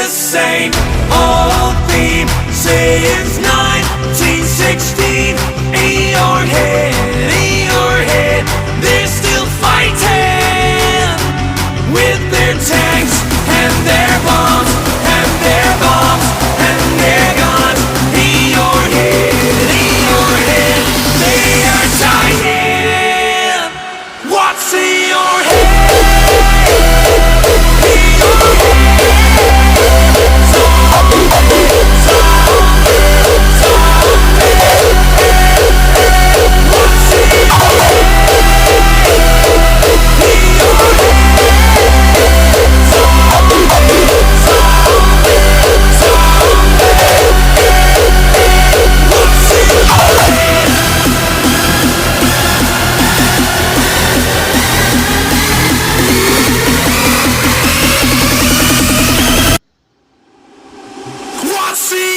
the same old theme since 1916. In your head, they're still fighting with their tanks and their bombs and their bombs and their guns. In your head, they are dying. What's in your head? In your head, zombie, zombie, zombie. What's in your head? In your head, zombie, zombie, zombie. What's in your head? What's in